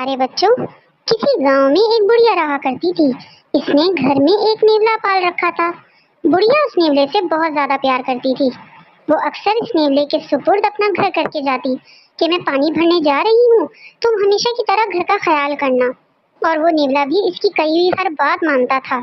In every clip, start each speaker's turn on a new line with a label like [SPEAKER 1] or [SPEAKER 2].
[SPEAKER 1] प्यारे बच्चों, किसी गांव में एक बुढ़िया रहा करती थी। इसने घर में एक नेवला पाल रखा था। बुढ़िया उस नेवले से बहुत ज्यादा प्यार करती थी। वो अक्सर इस नेवले के सुपुर्द अपना घर करके जाती कि मैं पानी भरने जा रही हूँ, तुम हमेशा की तरह घर का ख्याल करना। और वो नेवला भी इसकी कही हुई हर बात मानता था।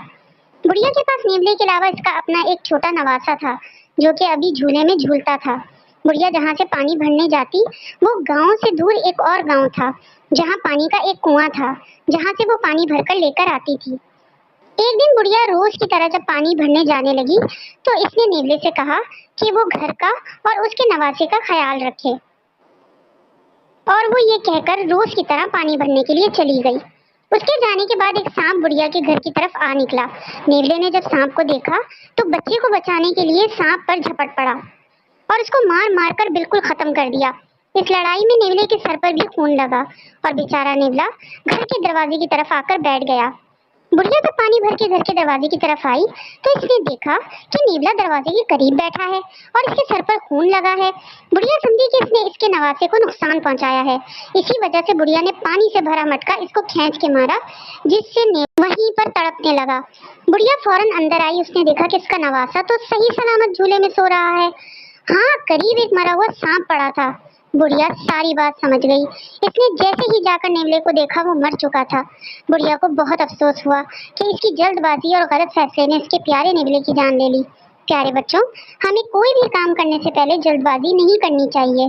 [SPEAKER 1] बुढ़िया के पास नेवले के अलावा इसका अपना एक छोटा नवासा था, जो कि अभी झूले में झूलता था। बुढ़िया जहाँ से पानी भरने जाती, वो गांव से दूर एक और गांव था, जहाँ पानी का एक कुआं था, जहाँ से वो पानी भरकर लेकर आती थी। एक दिन बुढ़िया रोज की तरह जब पानी भरने जाने लगी, तो इसने नेवले से कहा कि वो घर का और उसके नवासे का ख्याल रखे। और वो ये कहकर रोज की तरह पानी भरने के लिए चली गई। उसके जाने के बाद एक सांप बुढ़िया के घर की तरफ आ निकला। नेवले ने जब सांप को देखा, तो बच्चे को बचाने के लिए सांप पर झपट पड़ा और उसको मार मार कर बिल्कुल खत्म कर दिया। इस लड़ाई में नेवले के सर पर भी खून लगा और बेचारा नेवला घर के दरवाजे की तरफ आकर बैठ गया। बुढ़िया जब पानी भर के घर के दरवाजे की तरफ आई, तो इसने देखा कि नेवला दरवाजे के करीब बैठा है और इसके सर पर खून लगा है। बुढ़िया समझी कि इसने इसके नवासे को नुकसान पहुंचाया है। इसी वजह से बुढ़िया ने पानी से भरा मटका इसको खींच के मारा, जिससे वहीं पर तड़पने लगा। बुढ़िया फौरन अंदर आई। उसने देखा कि इसका नवासा तो सही सलामत झूले में सो रहा है। हाँ, करीब एक मरा हुआ सांप पड़ा था। बुढ़िया सारी बात समझ गई। इसने जैसे ही जाकर नेवले को देखा, वो मर चुका था। बुढ़िया को बहुत अफसोस हुआ कि इसकी जल्दबाजी और गलत फैसले ने इसके प्यारे नेवले की जान ले ली। प्यारे बच्चों, हमें कोई भी काम करने से पहले जल्दबाजी नहीं करनी चाहिए।